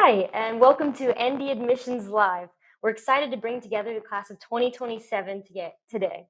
Hi, and welcome to ND Admissions Live. We're excited to bring together the class of 2027 today.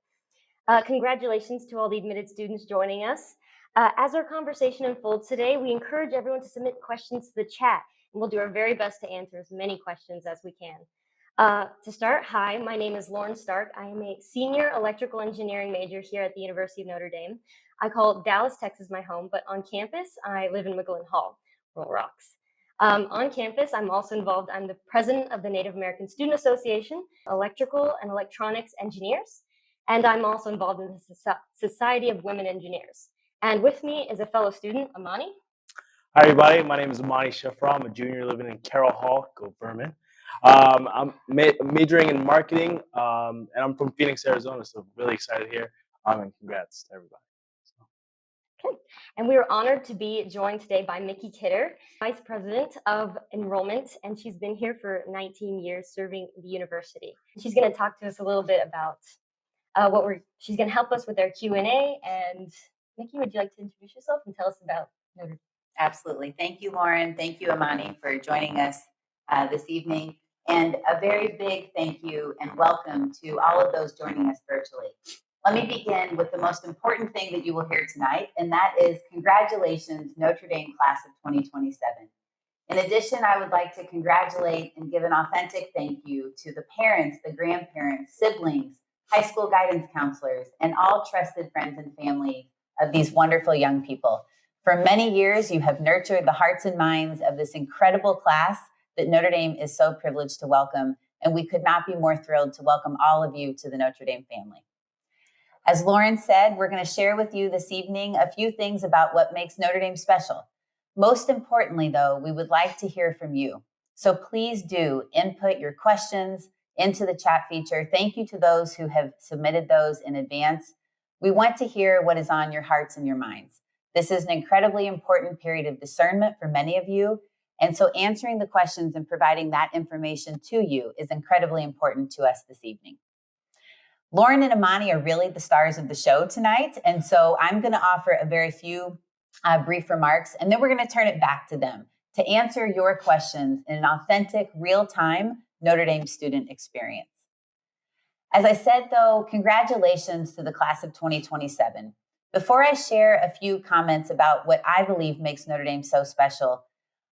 Congratulations to all the admitted students joining us. As our conversation unfolds today, we encourage everyone to submit questions to the chat, and we'll do our very best to answer as many questions as we can. To start, hi, my name is Lauren Stark. I am a senior electrical engineering major here at the University of Notre Dame. I call Dallas, Texas my home, but on campus, I live in McGlynn Hall, Roll Rocks. On campus, I'm also involved. I'm the president of the Native American Student Association, Electrical and Electronics Engineers, and I'm also involved in the Society of Women Engineers. And with me is a fellow student, Amani. Hi, everybody. My name is Amani Shafra. I'm a junior living in Carroll Hall, go Vermin. I'm majoring in marketing, and I'm from Phoenix, Arizona, so really excited here. And congrats to everybody. Okay. And we are honored to be joined today by Micki Kidder, Vice President of Enrollment, and she's been here for 19 years serving the university. She's going to talk to us a little bit about she's going to help us with our Q&A. And Micki, would you like to introduce yourself and tell us about Notre Dame? Absolutely. Thank you, Lauren. Thank you, Amani, for joining us this evening. And a very big thank you and welcome to all of those joining us virtually. Let me begin with the most important thing that you will hear tonight, and that is congratulations, Notre Dame class of 2027. In addition, I would like to congratulate and give an authentic thank you to the parents, the grandparents, siblings, high school guidance counselors, and all trusted friends and family of these wonderful young people. For many years, you have nurtured the hearts and minds of this incredible class that Notre Dame is so privileged to welcome, and we could not be more thrilled to welcome all of you to the Notre Dame family. As Lauren said, we're going to share with you this evening a few things about what makes Notre Dame special. Most importantly, though, we would like to hear from you. So please do input your questions into the chat feature. Thank you to those who have submitted those in advance. We want to hear what is on your hearts and your minds. This is an incredibly important period of discernment for many of you. And so answering the questions and providing that information to you is incredibly important to us this evening. Lauren and Amani are really the stars of the show tonight. And so I'm going to offer a very few brief remarks, and then we're going to turn it back to them to answer your questions in an authentic, real-time Notre Dame student experience. As I said, though, congratulations to the class of 2027. Before I share a few comments about what I believe makes Notre Dame so special,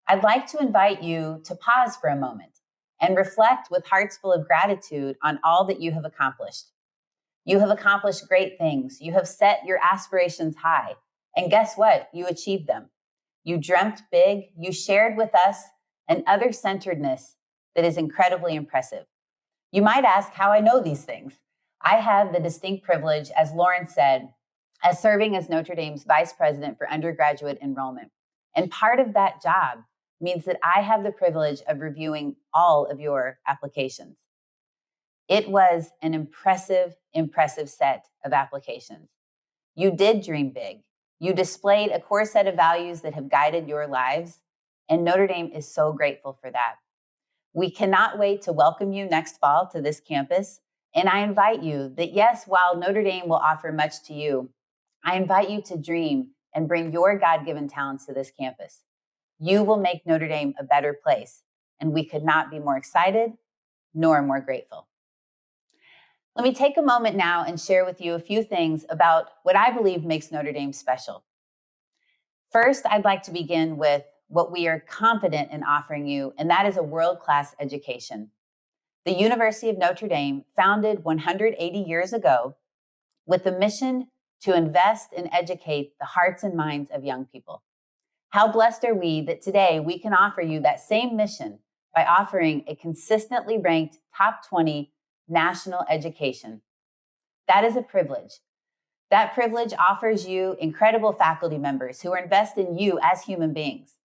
I'd like to invite you to pause for a moment and reflect with hearts full of gratitude on all that you have accomplished. You have accomplished great things. You have set your aspirations high. And guess what? You achieved them. You dreamt big. You shared with us an other-centeredness that is incredibly impressive. You might ask how I know these things. I have the distinct privilege, as Lauren said, as serving as Notre Dame's Vice President for Undergraduate Enrollment. And part of that job means that I have the privilege of reviewing all of your applications. It was an impressive set of applications. You did dream big. You displayed a core set of values that have guided your lives, and Notre Dame is so grateful for that. We cannot wait to welcome you next fall to this campus, and I invite you that, yes, while Notre Dame will offer much to you, I invite you to dream and bring your God-given talents to this campus. You will make Notre Dame a better place, and we could not be more excited nor more grateful. Let me take a moment now and share with you a few things about what I believe makes Notre Dame special. First, I'd like to begin with what we are confident in offering you, and that is a world-class education. The University of Notre Dame, founded 180 years ago, with the mission to invest and educate the hearts and minds of young people. How blessed are we that today we can offer you that same mission by offering a consistently ranked top 20 national education. That is a privilege. That privilege offers you incredible faculty members who invest in you as human beings.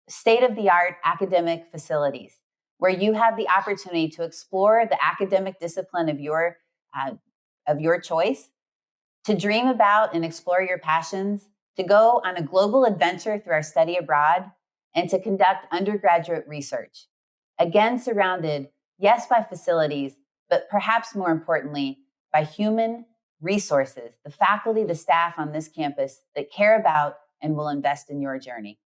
State-of-the-art academic facilities where you have the opportunity to explore the academic discipline of your choice, to dream about and explore your passions, to go on a global adventure through our study abroad, and to conduct undergraduate research. Again, surrounded, yes, by facilities, but perhaps more importantly, by human resources, the faculty, the staff on this campus that care about and will invest in your journey.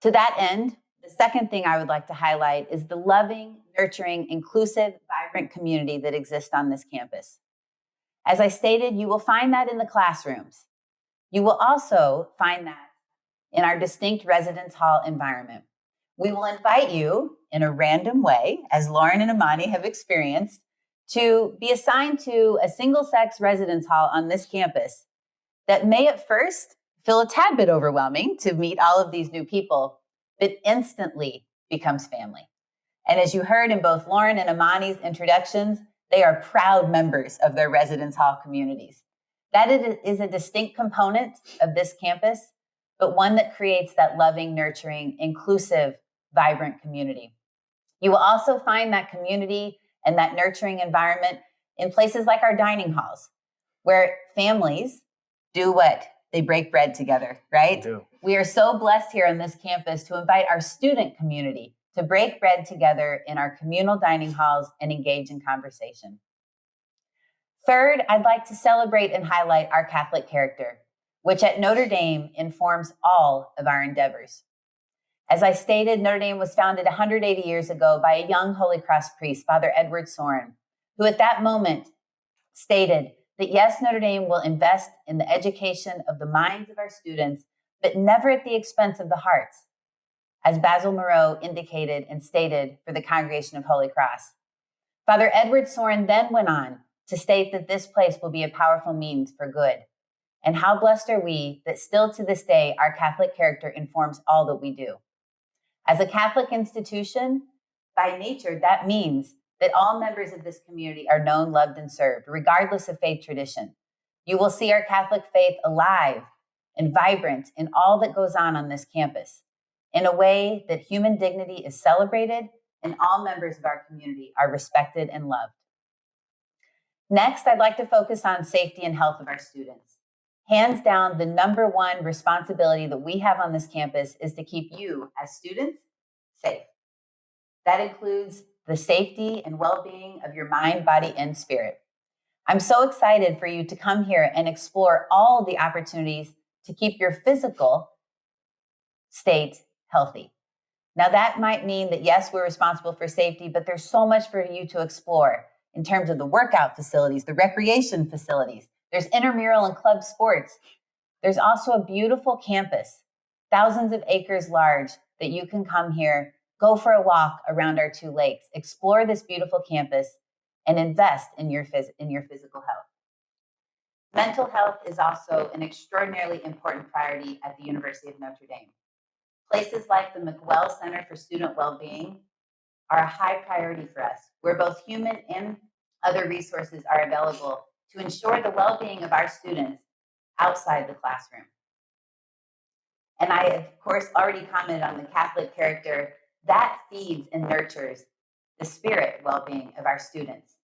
To that end, The second thing I would like to highlight is the loving, nurturing, inclusive, vibrant community that exists on this campus. As I stated, you will find that in the classrooms. You will also find that in our distinct residence hall environment. We will invite you in a random way, as Lauren and Amani have experienced, to be assigned to a single-sex residence hall on this campus that may at first feel a tad bit overwhelming to meet all of these new people, but instantly becomes family. And as you heard in both Lauren and Amani's introductions, they are proud members of their residence hall communities. That is a distinct component of this campus, but one that creates that loving, nurturing, inclusive, vibrant community. You will also find that community and that nurturing environment in places like our dining halls, where families do what? They break bread together, right? We are so blessed here on this campus to invite our student community to break bread together in our communal dining halls and engage in conversation. Third, I'd like to celebrate and highlight our Catholic character, which at Notre Dame informs all of our endeavors. As I stated, Notre Dame was founded 180 years ago by a young Holy Cross priest, Father Edward Sorin, who at that moment stated that yes, Notre Dame will invest in the education of the minds of our students, but never at the expense of the hearts, as Basil Moreau indicated and stated for the Congregation of Holy Cross. Father Edward Sorin then went on to state that this place will be a powerful means for good. And how blessed are we that still to this day, our Catholic character informs all that we do. As a Catholic institution, by nature, that means that all members of this community are known, loved, and served, regardless of faith tradition. You will see our Catholic faith alive and vibrant in all that goes on this campus, in a way that human dignity is celebrated and all members of our community are respected and loved. Next, I'd like to focus on safety and health of our students. Hands down, the number one responsibility that we have on this campus is to keep you, as students, safe. That includes the safety and well-being of your mind, body, and spirit. I'm so excited for you to come here and explore all the opportunities to keep your physical state healthy. Now, that might mean that, yes, we're responsible for safety, but there's so much for you to explore in terms of the workout facilities, the recreation facilities. There's intramural and club sports. There's also a beautiful campus, thousands of acres large, that you can come here, go for a walk around our two lakes, explore this beautiful campus, and invest in your physical health. Mental health is also an extraordinarily important priority at the University of Notre Dame. Places like the McWell Center for Student Wellbeing are a high priority for us, where both human and other resources are available to ensure the well-being of our students outside the classroom. And I, of course, already commented on the Catholic character that feeds and nurtures the spirit well-being of our students,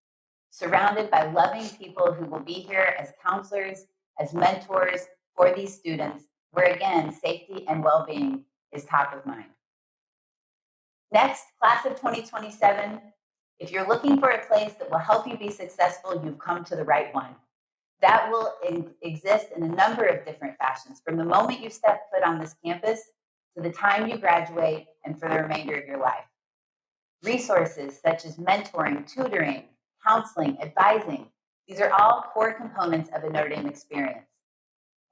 surrounded by loving people who will be here as counselors, as mentors for these students, where again, safety and well-being is top of mind. Next, class of 2027, if you're looking for a place that will help you be successful, you've come to the right one. That will exist in a number of different fashions, from the moment you step foot on this campus to the time you graduate and for the remainder of your life. Resources such as mentoring, tutoring, counseling, advising, these are all core components of a Notre Dame experience.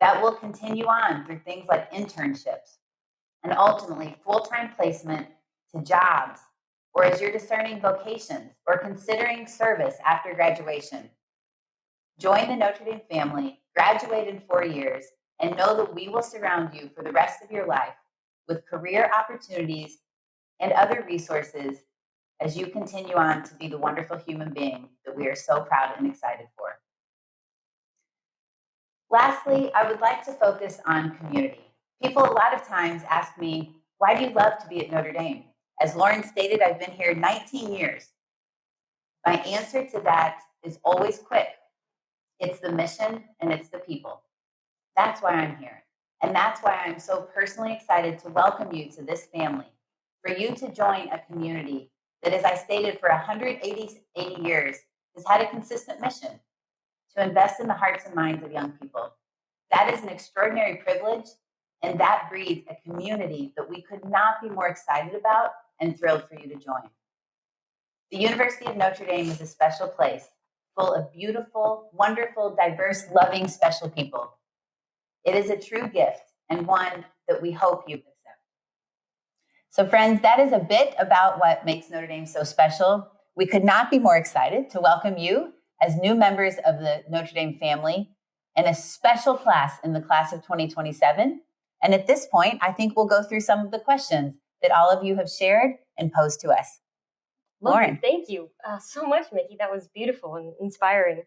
That will continue on through things like internships and ultimately full-time placement to jobs, or as you're discerning vocations or considering service after graduation. Join the Notre Dame family, graduate in 4 years, and know that we will surround you for the rest of your life with career opportunities and other resources as you continue on to be the wonderful human being that we are so proud and excited for. Lastly, I would like to focus on community. People a lot of times ask me, why do you love to be at Notre Dame? As Lauren stated, I've been here 19 years. My answer to that is always quick. It's the mission and it's the people. That's why I'm here. And that's why I'm so personally excited to welcome you to this family, for you to join a community that, as I stated, for 180 years has had a consistent mission to invest in the hearts and minds of young people. That is an extraordinary privilege And that breeds a community that we could not be more excited about and thrilled for you to join. The University of Notre Dame is a special place full of beautiful, wonderful, diverse, loving, special people. It is a true gift and one that we hope you accept. So friends, that is a bit about what makes Notre Dame so special. We could not be more excited to welcome you as new members of the Notre Dame family and a special class in the class of 2027. And at this point, I think we'll go through some of the questions that all of you have shared and posed to us. Lovely. Lauren. Thank you so much, Micki. That was beautiful and inspiring.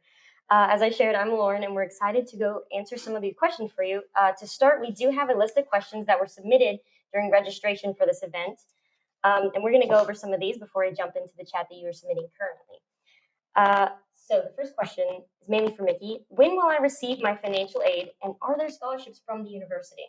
As I shared, I'm Lauren, and we're excited to go answer some of these questions for you. To start, we do have a list of questions that were submitted during registration for this event. And we're going to go over some of these before I jump into the chat that you are submitting currently. So the first question is mainly for Micki. When will I receive my financial aid, and are there scholarships from the university?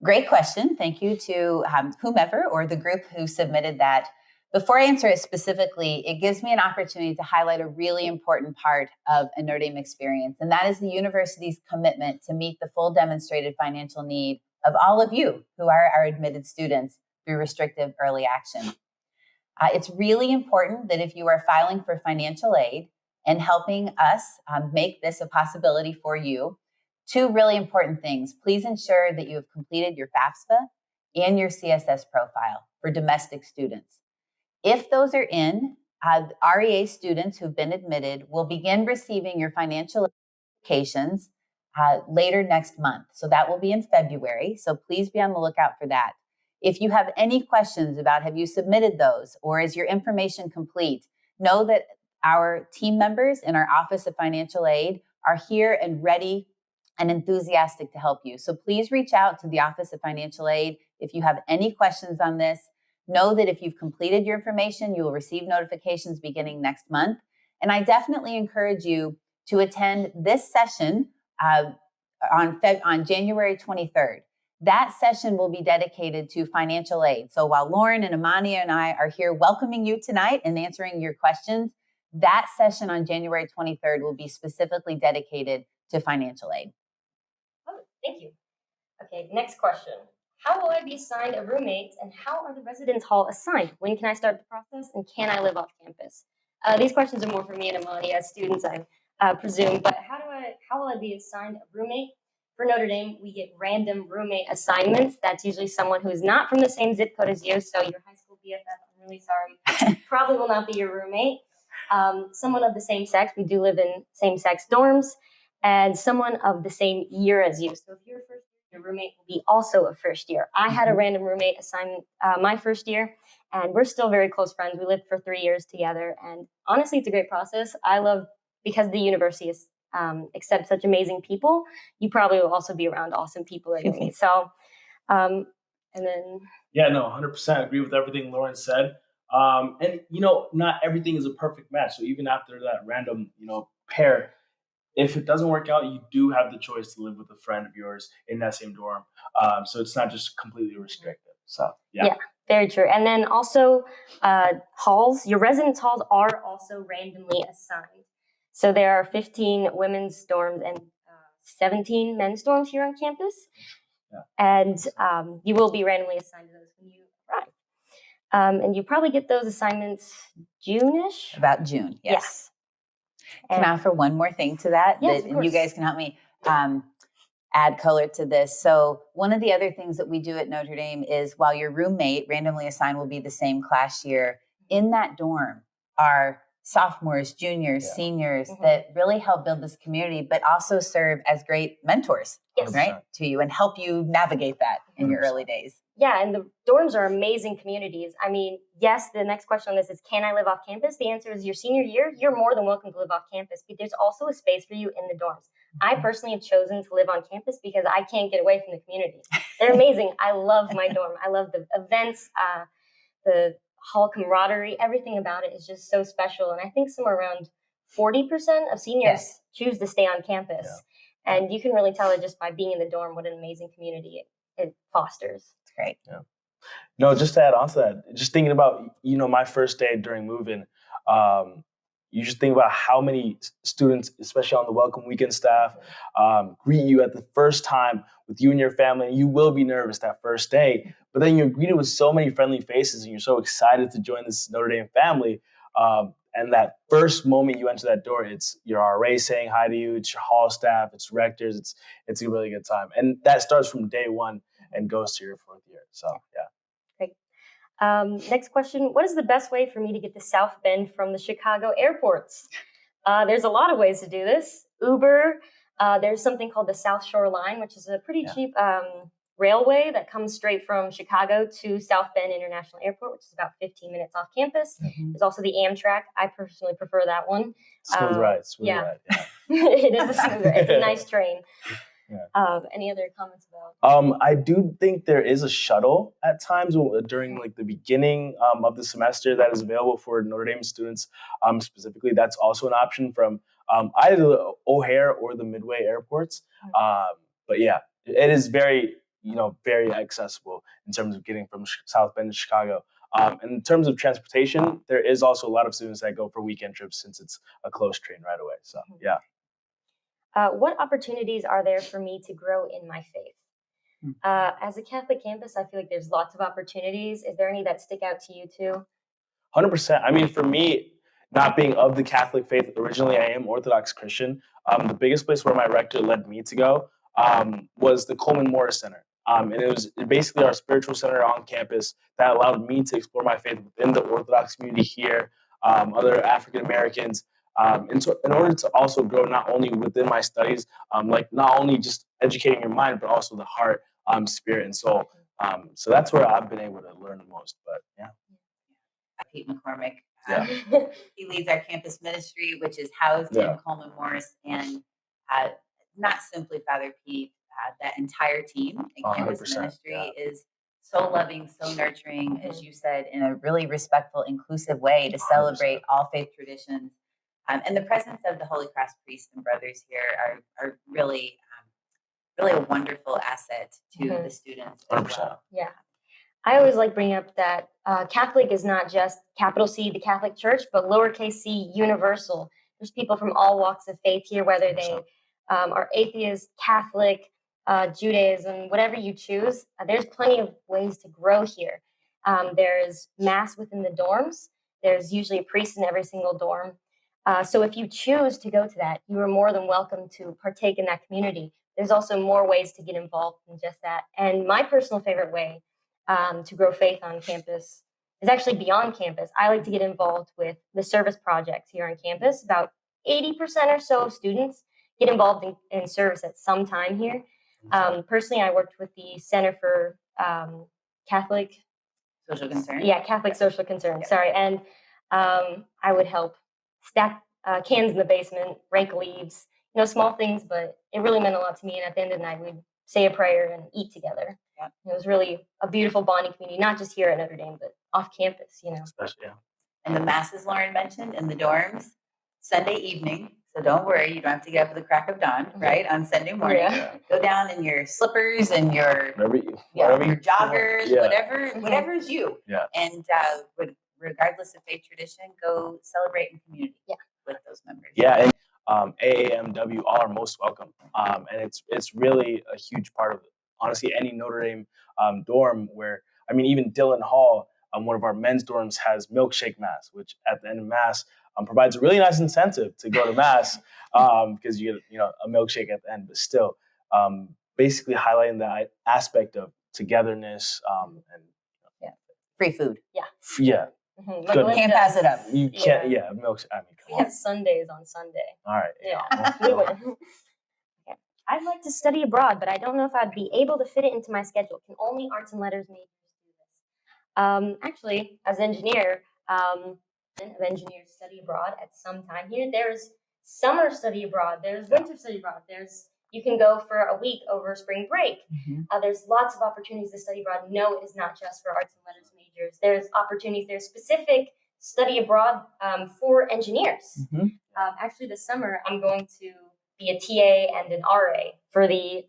Great question. Thank you to whomever or the group who submitted that. Before I answer it specifically, it gives me an opportunity to highlight a really important part of a Notre Dame experience, and that is the university's commitment to meet the full demonstrated financial need of all of you who are our admitted students through restrictive early action. It's really important that if you are filing for financial aid and helping us make this a possibility for you, two really important things. Please ensure that you have completed your FAFSA and your CSS profile for domestic students. If those are in, REA students who've been admitted will begin receiving your financial applications later next month. So that will be in February. So please be on the lookout for that. If you have any questions about have you submitted those or is your information complete, know that our team members in our Office of Financial Aid are here and ready and enthusiastic to help you. So please reach out to the Office of Financial Aid if you have any questions on this. Know that if you've completed your information, you will receive notifications beginning next month. And I definitely encourage you to attend this session on January 23rd. That session will be dedicated to financial aid. So while Lauren and Amani and I are here welcoming you tonight and answering your questions, that session on January 23rd will be specifically dedicated to financial aid. Oh, thank you. Okay, next question. How will I be assigned a roommate, and how are the residence hall assigned? When can I start the process, and can I live off campus? These questions are more for me and Amani as students, I presume. But how will I be assigned a roommate? For Notre Dame, we get random roommate assignments. That's usually someone who's not from the same zip code as you. So your high school BFF, I'm really sorry, probably will not be your roommate. Someone of the same sex. We do live in same-sex dorms, and someone of the same year as you. So if you're first year, your roommate will be also a first year. I had a random roommate assignment my first year, and we're still very close friends. We lived for 3 years together, and honestly, it's a great process. I love because the university is accepts such amazing people. You probably will also be around awesome people anyway. So, and then Yeah, no, 100% agree with everything Lauren said. And not everything is a perfect match. So even after that random, pair, if it doesn't work out, you do have the choice to live with a friend of yours in that same dorm. So it's not just completely restricted. So yeah, very true. And then also halls. Your residence halls are also randomly assigned. So there are 15 women's dorms and 17 men's dorms here on campus. Yeah. And you will be randomly assigned to those when you arrive. And you probably get those assignments June-ish? About June, yes. And can I offer one more thing to that? Yes, of And you course. guys can help me add color to this. So one of the other things that we do at Notre Dame is while your roommate randomly assigned will be the same class year, in that dorm are sophomores, juniors, seniors that really help build this community, but also serve as great mentors, Yes. right, to you and help you navigate that in your early days. Yeah, and the dorms are amazing communities. I mean, yes, the next question on this is, can I live off campus? The answer is your senior year, you're more than welcome to live off campus, but there's also a space for you in the dorms. I personally have chosen to live on campus because I can't get away from the community. They're amazing. I love my dorm. I love the events, the hall camaraderie, everything about it is just so special. And I think somewhere around 40% of seniors choose to stay on campus. Yeah. And you can really tell it just by being in the dorm what an amazing community it fosters. It's great. Yeah. No, just to add on to that, just thinking about, my first day during move-in, you just think about how many students, especially on the welcome weekend staff, greet you at the first time with you and your family. And you will be nervous that first day, but then you're greeted with so many friendly faces and you're so excited to join this Notre Dame family. And that first moment you enter that door, it's your RA saying hi to you, it's your hall staff, it's rectors, it's a really good time. And that starts from day one and goes to your 4th year. So, yeah. Great. Next question. What is the best way for me to get to South Bend from the Chicago airports? There's a lot of ways to do this. Uber. There's something called the South Shore Line, which is a pretty cheap railway that comes straight from Chicago to South Bend International Airport, which is about 15 minutes off campus. There's also the Amtrak. I personally prefer that one. Smooth ride. Yeah. Yeah. It is a smooth ride. It's a nice train. Yeah. Any other comments about? I do think there is a shuttle at times during like the beginning of the semester that is available for Notre Dame students specifically. That's also an option from either the O'Hare or the Midway airports. But yeah, it is very very accessible in terms of getting from South Bend to Chicago. In terms of transportation, there is also a lot of students that go for weekend trips since it's a close train right away. So yeah. What opportunities are there for me to grow in my faith? As a Catholic campus, I feel like there's lots of opportunities. Is there any that stick out to you too? 100%. I mean, for me, not being of the Catholic faith originally, I am Orthodox Christian. The biggest place where my rector led me to go was the Coleman Morris Center. And it was basically our spiritual center on campus that allowed me to explore my faith within the Orthodox community here, other African Americans. And so in order to also grow not only within my studies, like not only just educating your mind, but also the heart, spirit, and soul. So that's where I've been able to learn the most. But yeah. Pete McCormick. Yeah. He leads our campus ministry, which is housed in Coleman Morris, and not simply Father Pete. That entire team in campus ministry is so loving, so nurturing, as you said, in a really respectful, inclusive way to celebrate all faith traditions. And the presence of the Holy Cross priests and brothers here are really, really a wonderful asset to the students as well. Yeah. I always like bringing up that Catholic is not just capital C, the Catholic Church, but lowercase c, universal. There's people from all walks of faith here, whether they are atheist, Catholic, Judaism, whatever you choose. There's plenty of ways to grow here. There's mass within the dorms. There's usually a priest in every single dorm. So if you choose to go to that, you are more than welcome to partake in that community. There's also more ways to get involved than just that. And my personal favorite way to grow faith on campus is actually beyond campus. I like to get involved with the service projects here on campus. About 80% or so of students get involved in service at some time here. Personally, I worked with the Center for Catholic Social Concern. Yeah, Catholic Social Concern. Sorry, and I would help stack cans in the basement, rake leaves, small things, but it really meant a lot to me. And at the end of the night, we'd say a prayer and eat together. It was really a beautiful bonding community, not just here at Notre Dame, but off campus, Especially, And the masses Lauren mentioned in the dorms, Sunday evening. So don't worry, you don't have to get up at the crack of dawn, right? On Sunday morning, go down in your slippers and your your joggers, whatever's you. Yeah. And regardless of faith tradition, go celebrate in community with those members. Yeah, and AAMW all are most welcome. And it's really a huge part of honestly any Notre Dame dorm where, I mean, even Dillon Hall, one of our men's dorms has milkshake mass, which at the end of mass provides a really nice incentive to go to mass because you get a milkshake at the end, but still basically highlighting that aspect of togetherness and free food. Yeah. Mm-hmm. Can't pass it up. You can't. Yeah, milkshake. I mean, come on. We have Sundays on Sunday. All right. Yeah. We win. I'd like to study abroad, but I don't know if I'd be able to fit it into my schedule. Can only arts and letters majors do this? Actually, as an engineer, engineers study abroad at some time here. There's summer study abroad. There's winter study abroad. You can go for a week over spring break. There's lots of opportunities to study abroad. No, it is not just for arts and letters majors. There's opportunities. There's specific study abroad for engineers. Actually, this summer, I'm going to be a TA and an RA for the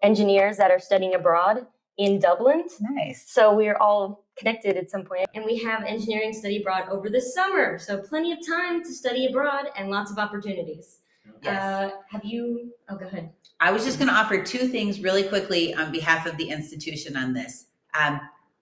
engineers that are studying abroad in Dublin. Nice. So we're all connected at some point. And we have engineering study abroad over the summer, so plenty of time to study abroad and lots of opportunities. Yes. Go ahead. I was just going to offer two things really quickly on behalf of the institution on this.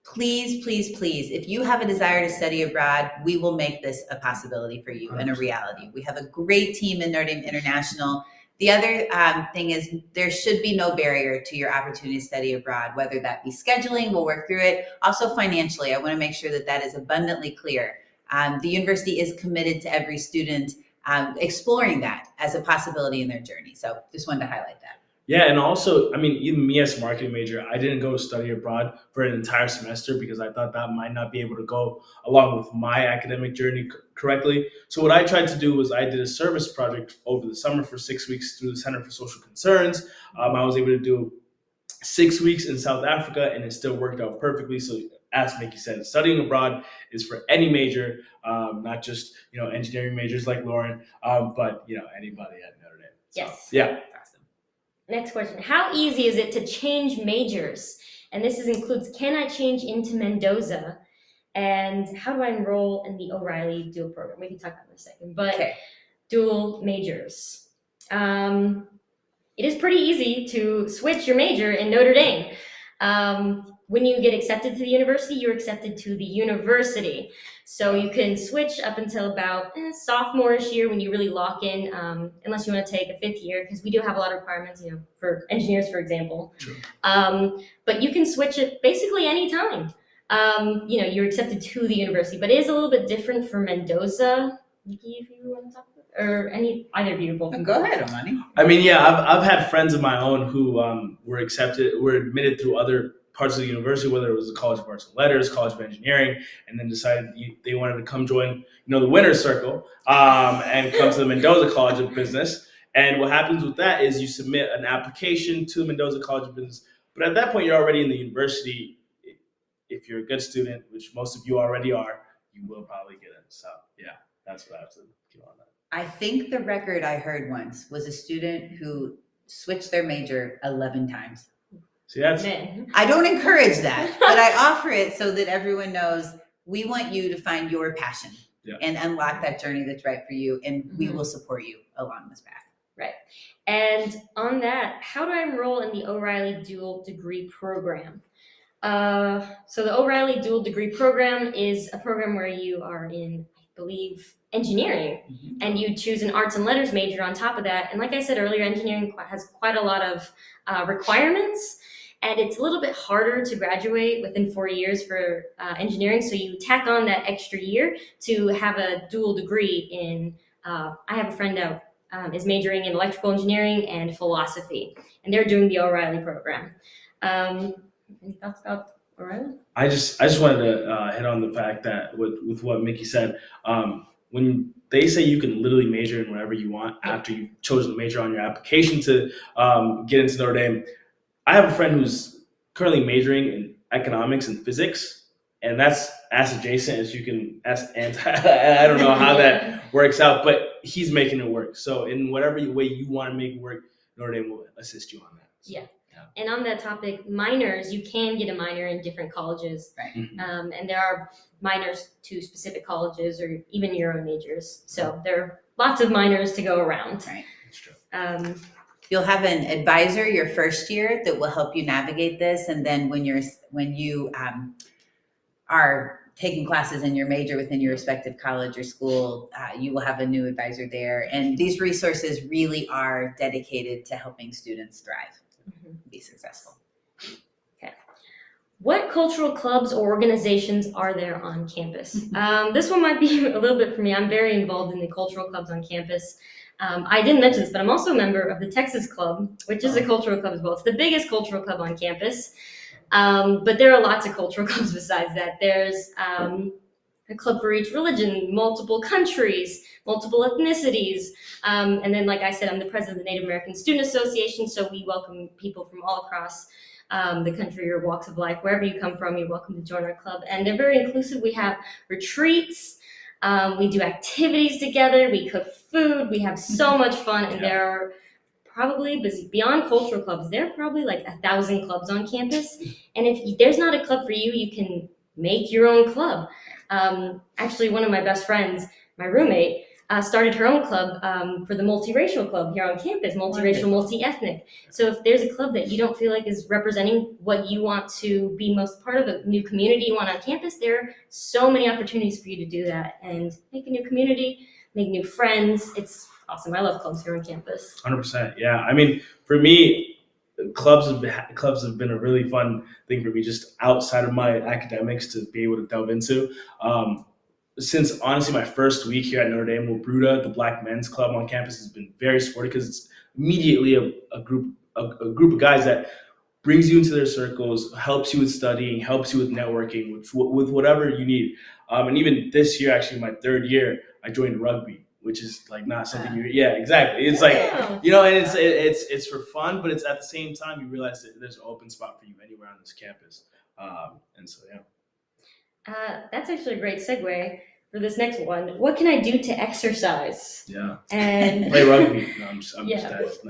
Please, please, please, if you have a desire to study abroad, we will make this a possibility for you and a reality. We have a great team in Notre Dame International. The other thing is there should be no barrier to your opportunity to study abroad, whether that be scheduling, we'll work through it. Also financially, I want to make sure that that is abundantly clear. The university is committed to every student exploring that as a possibility in their journey. So just wanted to highlight that. Yeah, and also, I mean, even me as a marketing major, I didn't go to study abroad for an entire semester because I thought that might not be able to go along with my academic journey correctly. So what I tried to do was I did a service project over the summer for 6 weeks through the Center for Social Concerns. I was able to do 6 weeks in South Africa, and it still worked out perfectly. So as Micki said, studying abroad is for any major, not just engineering majors like Lauren, but anybody at Notre Dame. So, Yes. Yeah. Next question. How easy is it to change majors? And this includes, can I change into Mendoza? And how do I enroll in the O'Reilly dual program? We can talk about that in a second. But dual majors. It is pretty easy to switch your major in Notre Dame. When you get accepted to the university, you're accepted to the university. So you can switch up until about sophomore-ish year when you really lock in, unless you want to take a 5th year, because we do have a lot of requirements, for engineers, for example. Sure. But you can switch it basically any time. You're accepted to the university, but it is a little bit different for Mendoza. Micki, if you want to talk about it, or either of you, both. Go ahead, Amani. I mean, yeah, I've had friends of my own who were admitted through other parts of the university, whether it was the College of Arts and Letters, College of Engineering, and then decided they wanted to come join, the winner's circle, and come to the Mendoza College of Business. And what happens with that is you submit an application to the Mendoza College of Business, but at that point you're already in the university. If you're a good student, which most of you already are, you will probably get in. So yeah, that's what I have to do on that. I think the record I heard once was a student who switched their major 11 times. See, that's I don't encourage that, but I offer it so that everyone knows we want you to find your passion and unlock that journey that's right for you, and we will support you along this path. Right. And on that, how do I enroll in the O'Reilly Dual Degree Program? So the O'Reilly Dual Degree Program is a program where you are in, I believe, engineering, and you choose an arts and letters major on top of that. And like I said earlier, engineering has quite a lot of requirements, and it's a little bit harder to graduate within 4 years for engineering. So you tack on that extra year to have a dual degree in, I have a friend that is majoring in electrical engineering and philosophy, and they're doing the O'Reilly program. Any thoughts about O'Reilly? I just wanted to hit on the fact that with what Micki said, when they say you can literally major in whatever you want after you've chosen the major on your application to get into Notre Dame, I have a friend who's currently majoring in economics and physics, and that's as adjacent as you can. I don't know how that works out, but he's making it work. So in whatever way you want to make it work, Notre Dame will assist you on that. So. Yeah. And on that topic, minors, you can get a minor in different colleges. Right. And there are minors to specific colleges or even your own majors. So there are lots of minors to go around. Right. That's true. You'll have an advisor your first year that will help you navigate this. And then when you are taking classes in your major within your respective college or school, you will have a new advisor there. And these resources really are dedicated to helping students thrive. Be successful. Okay. What cultural clubs or organizations are there on campus? This one might be a little bit for me. I'm very involved in the cultural clubs on campus. I didn't mention this, but I'm also a member of the Texas Club, which is a cultural club as well. It's the biggest cultural club on campus. But there are lots of cultural clubs besides that. There's a club for each religion, multiple countries, multiple ethnicities. And then, like I said, I'm the president of the Native American Student Association, so we welcome people from all across the country or walks of life. Wherever you come from, you're welcome to join our club. And they're very inclusive. We have retreats. We do activities together. We cook food. We have so much fun. And there are probably, beyond cultural clubs, there are probably like 1,000 clubs on campus. And if there's not a club for you, you can make your own club. Actually, one of my best friends, my roommate, started her own club for the multiracial club here on campus, multiracial, multi-ethnic. So if there's a club that you don't feel like is representing what you want to be most part of, a new community you want on campus, there are so many opportunities for you to do that and make a new community, make new friends. It's awesome. I love clubs here on campus. 100%. Yeah. I mean, for me, clubs have been a really fun thing for me, just outside of my academics, to be able to delve into. Since honestly my first week here at Notre Dame, Bruda, the Black Men's Club on campus, has been very supportive, because it's immediately a group of guys that brings you into their circles, helps you with studying, helps you with networking, with whatever you need. And even this year, actually my third year, I joined rugby, which is like not something exactly. It's like, and it's for fun, but it's at the same time you realize that there's an open spot for you anywhere on this campus. And so that's actually a great segue for this next one. What can I do to exercise? Yeah. And play rugby. No, I'm just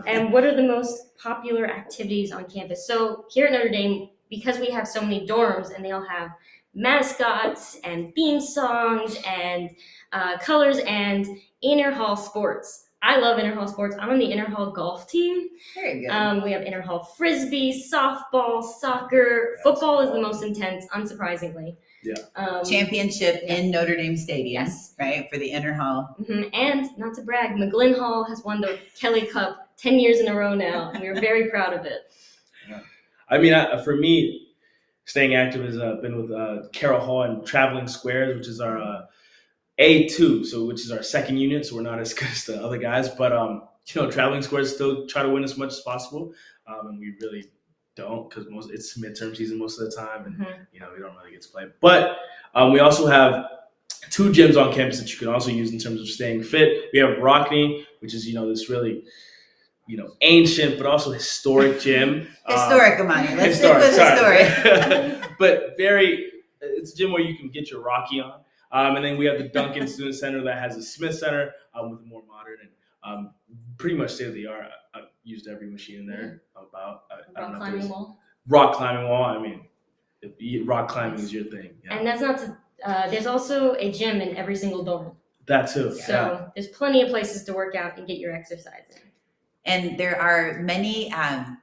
And what are the most popular activities on campus? So here at Notre Dame, because we have so many dorms and they all have mascots and theme songs and colors and inter-hall sports. I love inter-hall sports. I'm on the inter-hall golf team. Very good. We have inter-hall frisbee, softball, soccer. Football is the most intense, unsurprisingly. Yeah. Championship in Notre Dame Stadium, Yes. right, for the inter-hall. Mm-hmm. And not to brag, McGlynn Hall has won the Kelly Cup 10 years in a row now, and we're very proud of it. Yeah. I mean, for me, staying active has been with Carroll Hall and Traveling Squares, which is our A2, which is our second unit, so we're not as good as the other guys. But Traveling Squares still try to win as much as possible, and we really don't, because it's midterm season most of the time, and we don't really get to play. But we also have 2 gyms on campus that you can also use in terms of staying fit. We have Rockney, which is this really ancient but also historic gym. Historic, Amani. Let's stick with historic. But it's a gym where you can get your Rocky on. And then we have the Duncan Student Center that has a Smith Center with a more modern and pretty much state of the art. I've used every machine in there. Rock climbing wall. Rock climbing wall. I mean, rock climbing is your thing. Yeah. And that's not to. There's also a gym in every single dorm. That too. So there's plenty of places to work out and get your exercise in. And there are many kind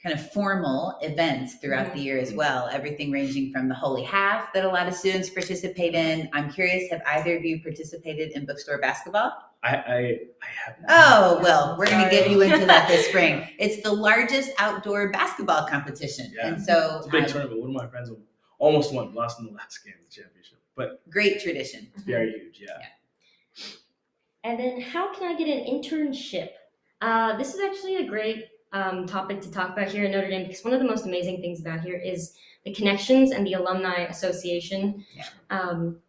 of formal events throughout the year as well. Everything ranging from the Holy Half that a lot of students participate in. I'm curious, have either of you participated in bookstore basketball? I have not. Oh, well, we're going to get you into that this spring. It's the largest outdoor basketball competition. Yeah. And so it's a big tournament. One of my friends almost won, lost in the last game of the championship. But great tradition. Very huge, yeah. And then how can I get an internship? This is actually a great topic to talk about here at Notre Dame, because one of the most amazing things about here is the connections and the alumni association.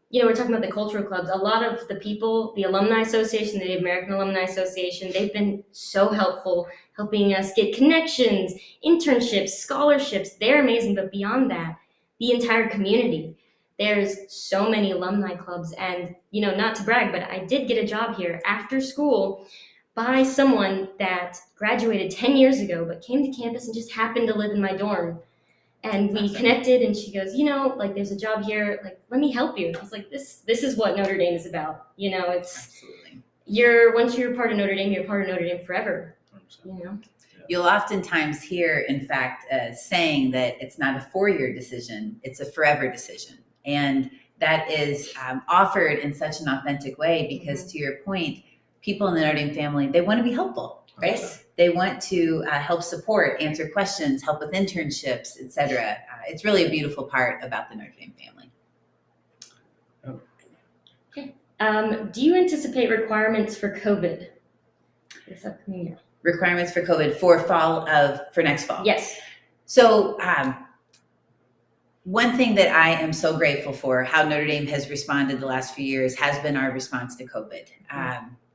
We're talking about the cultural clubs. A lot of the people, the Alumni Association, the American Alumni Association, they've been so helpful, helping us get connections, internships, scholarships. They're amazing. But beyond that, the entire community. There's so many alumni clubs. And, not to brag, but I did get a job here after school by someone that graduated 10 years ago, but came to campus and just happened to live in my dorm. And we connected, and she goes, there's a job here, let me help you. I was like, this is what Notre Dame is about. It's once you're part of Notre Dame, you're part of Notre Dame forever. You'll oftentimes hear, in fact, saying that it's not a 4-year decision, it's a forever decision. And that is offered in such an authentic way because, to your point, people in the Notre Dame family, they want to be helpful, right? Yes. They want to help support, answer questions, help with internships, etc. It's really a beautiful part about the Notre Dame family. Okay. Do you anticipate requirements for COVID this upcoming year? Requirements for COVID for next fall? Yes. So one thing that I am so grateful for, how Notre Dame has responded the last few years, has been our response to COVID.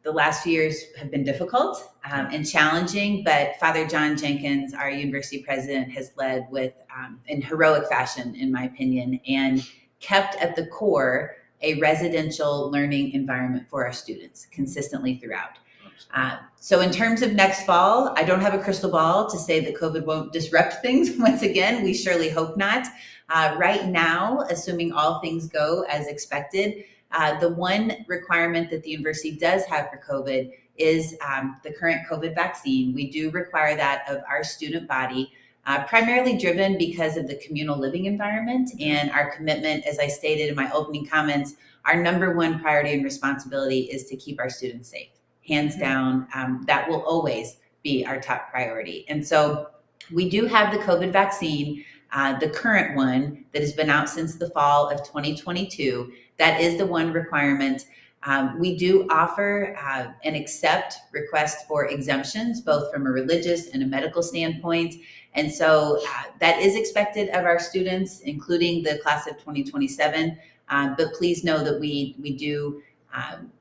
The last few years have been difficult and challenging, but Father John Jenkins, our university president, has led with in heroic fashion, in my opinion, and kept at the core a residential learning environment for our students consistently throughout. So in terms of next fall, I don't have a crystal ball to say that COVID won't disrupt things once again. We surely hope not. Right now, assuming all things go as expected, the one requirement that the university does have for COVID is the current COVID vaccine. We do require that of our student body, primarily driven because of the communal living environment and our commitment, as I stated in my opening comments, our number one priority and responsibility is to keep our students safe. Hands down, that will always be our top priority. And so we do have the COVID vaccine, the current one that has been out since the fall of 2022. That is the one requirement. We do offer and accept requests for exemptions, both from a religious and a medical standpoint. And so that is expected of our students, including the class of 2027. But please know that we do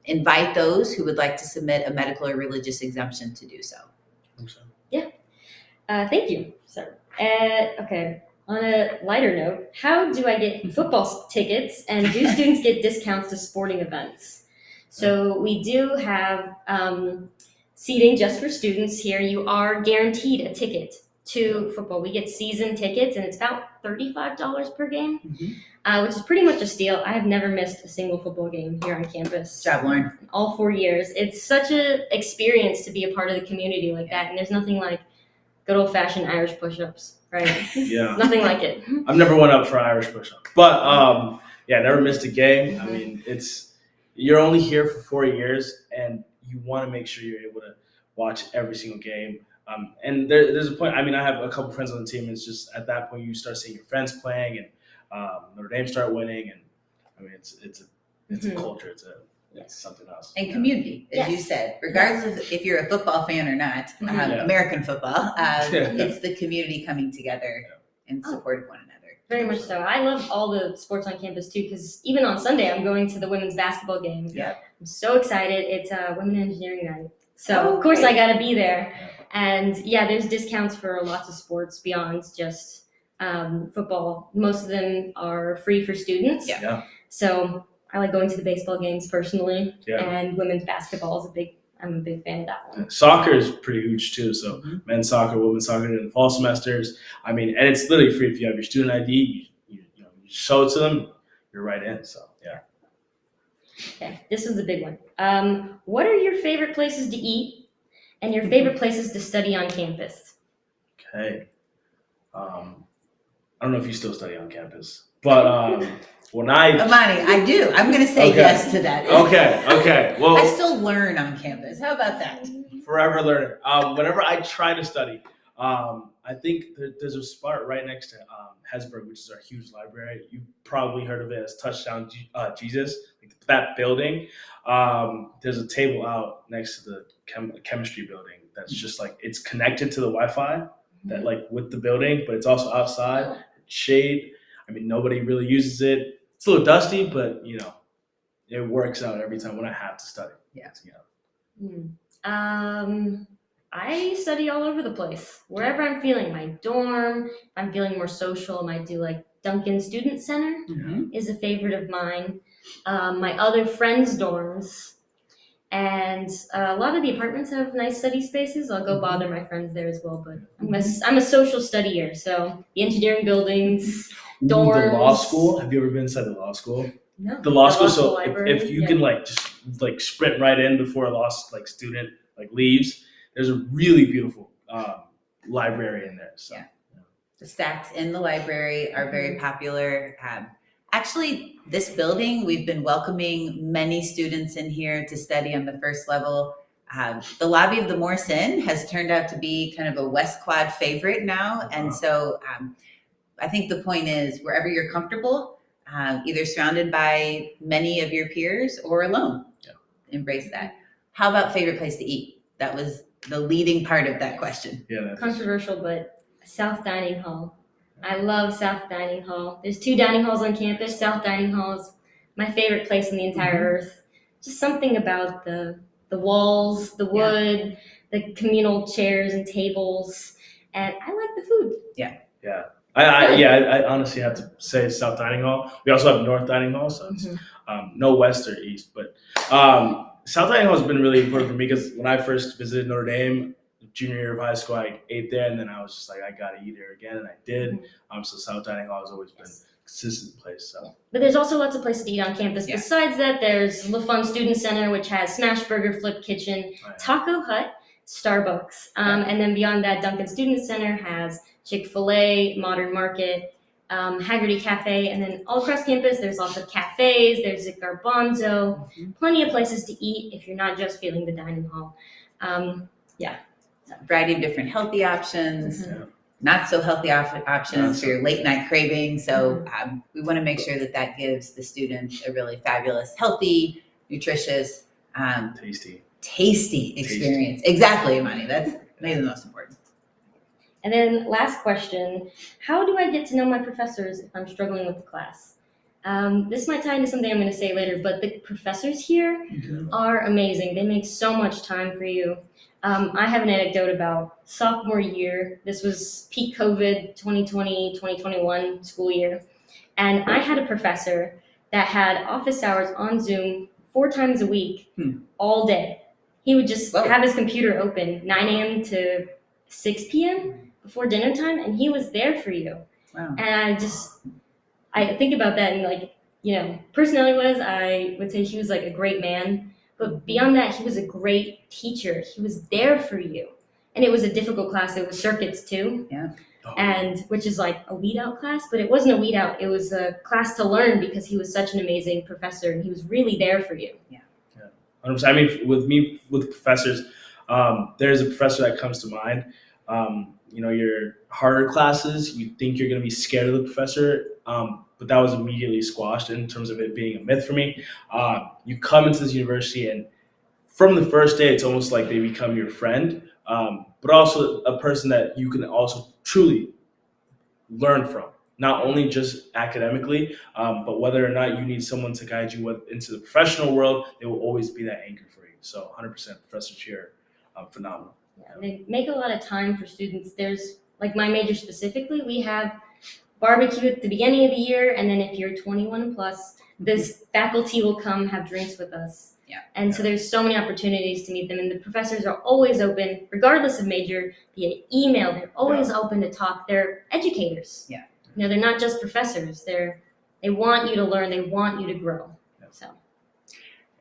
invite those who would like to submit a medical or religious exemption to do so. Yeah. Thank you. So, okay. On a lighter note, how do I get football tickets, and do students get discounts to sporting events? So we do have seating just for students here. You are guaranteed a ticket to football. We get season tickets, and it's about $35 per game, which is pretty much a steal. I have never missed a single football game here on campus. Good job, Lauren. All 4 years. It's such an experience to be a part of the community like that, and there's nothing like good old-fashioned Irish push-ups, right? Yeah. Nothing like it. I've never went up for Irish push-up, but yeah, never missed a game. I mean, you're only here for 4 years, and you want to make sure you're able to watch every single game. And there's a point. I mean, I have a couple friends on the team. It's just at that point you start seeing your friends playing, and Notre Dame start winning, and I mean, it's a culture. It's something else. And community, as you said, regardless of if you're a football fan or not, American football, it's the community coming together in support of one another. Very much so. I love all the sports on campus too, because even on Sunday, I'm going to the women's basketball game. Yeah. I'm so excited. It's Women Engineering Night. So, of course, I got to be there. And, yeah, there's discounts for lots of sports beyond just football. Most of them are free for students. Yeah. So I like going to the baseball games personally. Yeah. And women's basketball is I'm a big fan of that one. Soccer is pretty huge too. So men's soccer, women's soccer in the fall semesters. I mean, and it's literally free if you have your student ID. You show it to them, you're right in. So yeah. Okay, this is the big one. What are your favorite places to eat and your favorite places to study on campus? Okay. I don't know if you still study on campus, but Amani, I do. I'm going to say yes to that. Okay. Well, I still learn on campus. How about that? Forever learner. Whenever I try to study, I think there's a spot right next to Hesburgh, which is our huge library. You probably heard of it as Touchdown Jesus, like that building. There's a table out next to the chemistry building that's just like it's connected to the Wi-Fi that like with the building, but it's also outside, shade. I mean, nobody really uses it. It's a little dusty, but it works out every time when I have to study. I study all over the place. Wherever I'm feeling, my dorm, if I'm feeling more social, I might do like Duncan Student Center is a favorite of mine. My other friends' dorms, and a lot of the apartments have nice study spaces. I'll go bother my friends there as well, but I'm a social studier, so the engineering buildings, dorms. The law school. Have you ever been inside the law school? No. The law school. So library, if you can just sprint right in before a law student leaves, there's a really beautiful library in there. So the stacks in the library are very popular. Actually, this building, we've been welcoming many students in here to study on the first level. The lobby of the Morse Inn has turned out to be kind of a West Quad favorite now. And so I think the point is wherever you're comfortable, either surrounded by many of your peers or alone, embrace that. How about favorite place to eat? That was the leading part of that question. Yeah, controversial, but South Dining Hall. I love South Dining Hall. There's 2 dining halls on campus. South Dining Hall is my favorite place on the entire earth. Just something about the walls, the wood, the communal chairs and tables, and I like the food. Yeah. I honestly have to say South Dining Hall. We also have North Dining Hall, so it's, no West or East, but South Dining Hall has been really important for me because when I first visited Notre Dame, junior year of high school, I ate there, and then I was just like, I gotta eat there again, and I did. So South Dining Hall has always been a consistent place. So. But there's also lots of places to eat on campus. Yeah. Besides that, there's LaFun Student Center, which has Smash Burger, Flip Kitchen, Oh, yeah. Taco Hut, Starbucks. And then beyond that, Duncan Student Center has Chick-fil-A, Modern Market, Haggerty Cafe, and then all across campus, there's lots of cafes, there's a Garbanzo, plenty of places to eat if you're not just feeling the dining hall. A variety of different healthy options, Yeah. not so healthy options for your late night cravings. So we want to make sure that gives the students a really fabulous, healthy, nutritious, tasty experience. Exactly, Imani. That's maybe the most important. And then last question, how do I get to know my professors if I'm struggling with the class? This might tie into something I'm going to say later, but the professors here are amazing. They make so much time for you. I have an anecdote about sophomore year. This was peak COVID 2020, 2021 school year. And I had a professor that had office hours on Zoom 4 times a week, all day. He would just have his computer open 9 a.m. to 6 p.m. before dinner time, and he was there for you. Wow. And I think about that, and like, personality-wise, I would say he was like a great man. But beyond that, he was a great teacher. He was there for you. And it was a difficult class. It was circuits too. Yeah. And which is like a weed out class, but it wasn't a weed out. It was a class to learn because he was such an amazing professor and he was really there for you. Yeah. 100%. I mean, with professors, there's a professor that comes to mind. Your harder classes, you think you're going to be scared of the professor, but that was immediately squashed in terms of it being a myth for me. You come into this university, and from the first day, it's almost like they become your friend, but also a person that you can also truly learn from, not only just academically, but whether or not you need someone to guide you into the professional world, they will always be that anchor for you. So 100% professors here, phenomenal. Yeah, they make a lot of time for students. There's, like my major specifically, we have barbecue at the beginning of the year, and then if you're 21 plus, this faculty will come have drinks with us. Yeah. And so there's so many opportunities to meet them, and the professors are always open, regardless of major, via email. They're always open to talk. They're educators. Yeah. They're not just professors. They want you to learn. They want you to grow. So.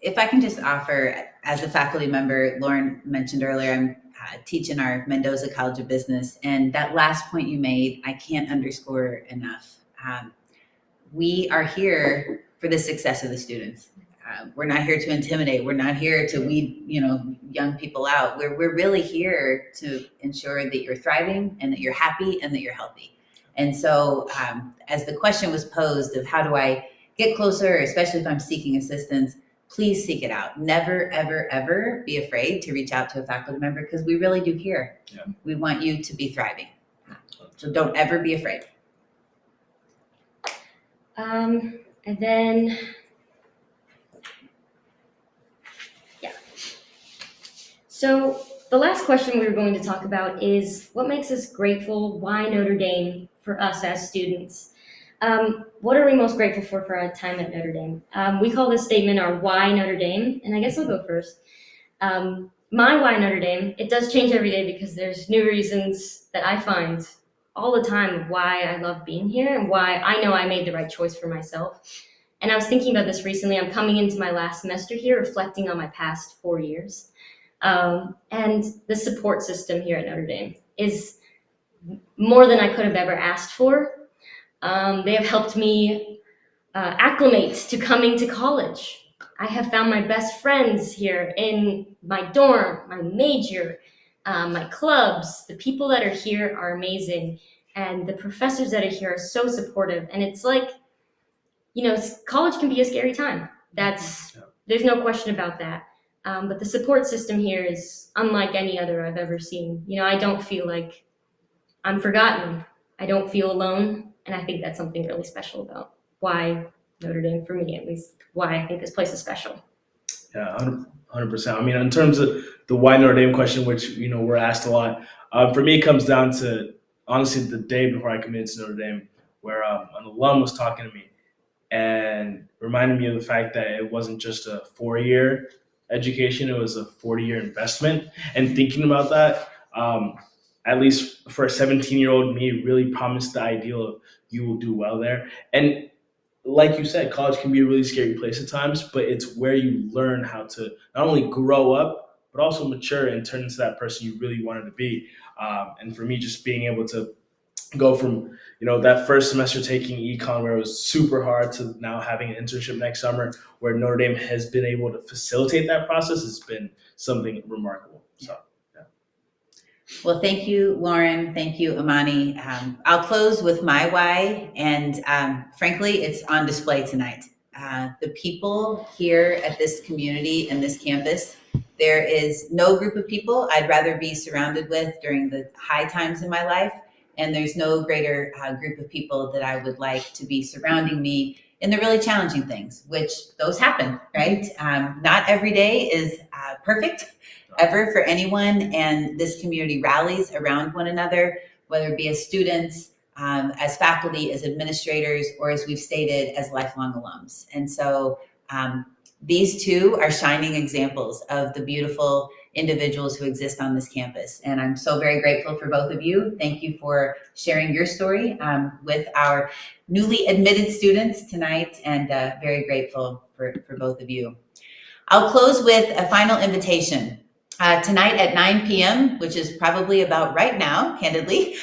If I can just offer, as a faculty member, Lauren mentioned earlier, I'm teaching our Mendoza College of Business, and that last point you made, I can't underscore enough. We are here for the success of the students. We're not here to intimidate. We're not here to weed, young people out. We're really here to ensure that you're thriving and that you're happy and that you're healthy. And so, as the question was posed of how do I get closer, especially if I'm seeking assistance, please seek it out. Never, ever, ever be afraid to reach out to a faculty member because we really do care. Yeah. We want you to be thriving. So don't ever be afraid. And then, So the last question we were going to talk about is what makes us grateful? Why Notre Dame for us as students? What are we most grateful for our time at Notre Dame? We call this statement our Why Notre Dame, and I guess I'll go first. My Why Notre Dame, it does change every day because there's new reasons that I find all the time of why I love being here and why I know I made the right choice for myself. And I was thinking about this recently. I'm coming into my last semester here, reflecting on my past 4 years. And the support system here at Notre Dame is more than I could have ever asked for. They have helped me acclimate to coming to college. I have found my best friends here in my dorm, my major, my clubs. The people that are here are amazing, and the professors that are here are so supportive. And it's like, college can be a scary time. There's no question about that. But the support system here is unlike any other I've ever seen. I don't feel like I'm forgotten. I don't feel alone. And I think that's something really special about why Notre Dame, for me at least, why I think this place is special. Yeah, 100%. I mean, in terms of the why Notre Dame question, which, we're asked a lot, for me, it comes down to, honestly, the day before I committed to Notre Dame, where an alum was talking to me and reminded me of the fact that it wasn't just a 4-year education. It was a 40-year investment. And thinking about that, at least for a 17-year-old me, really promised the ideal of you will do well there. And like you said, college can be a really scary place at times, but it's where you learn how to not only grow up, but also mature and turn into that person you really wanted to be. And for me, just being able to go from that first semester taking econ where it was super hard to now having an internship next summer where Notre Dame has been able to facilitate that process has been something remarkable. So yeah. Well, thank you, Lauren. Thank you, Amani. I'll close with my why, and frankly, it's on display tonight. The people here at this community and this campus, there is no group of people I'd rather be surrounded with during the high times in my life, and there's no greater group of people that I would like to be surrounding me in the really challenging things, which those happen, right? Not every day is perfect ever for anyone, and this community rallies around one another, whether it be as students, as faculty, as administrators, or as we've stated, as lifelong alums. And so these two are shining examples of the beautiful individuals who exist on this campus. And I'm so very grateful for both of you. Thank you for sharing your story with our newly admitted students tonight, and very grateful for both of you. I'll close with a final invitation. Tonight at 9 p.m., which is probably about right now, candidly,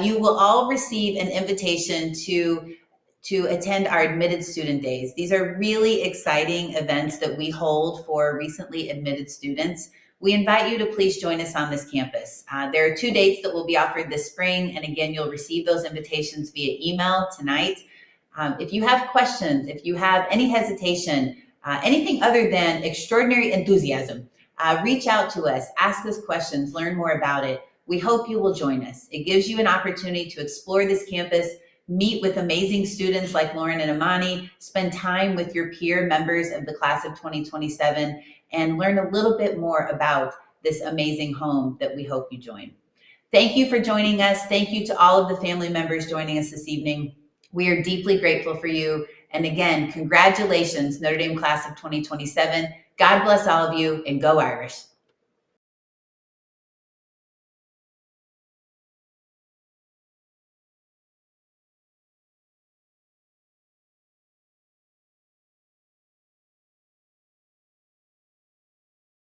you will all receive an invitation to attend our admitted student days. These are really exciting events that we hold for recently admitted students. We invite you to please join us on this campus. There are 2 dates that will be offered this spring, and again, you'll receive those invitations via email tonight. If you have questions, if you have any hesitation, anything other than extraordinary enthusiasm, reach out to us, ask us questions, learn more about it. We hope you will join us. It gives you an opportunity to explore this campus, meet with amazing students like Lauren and Amani, spend time with your peer members of the class of 2027, and learn a little bit more about this amazing home that we hope you join. Thank you for joining us. Thank you to all of the family members joining us this evening. We are deeply grateful for you. And again, congratulations, Notre Dame class of 2027. God bless all of you, and go Irish.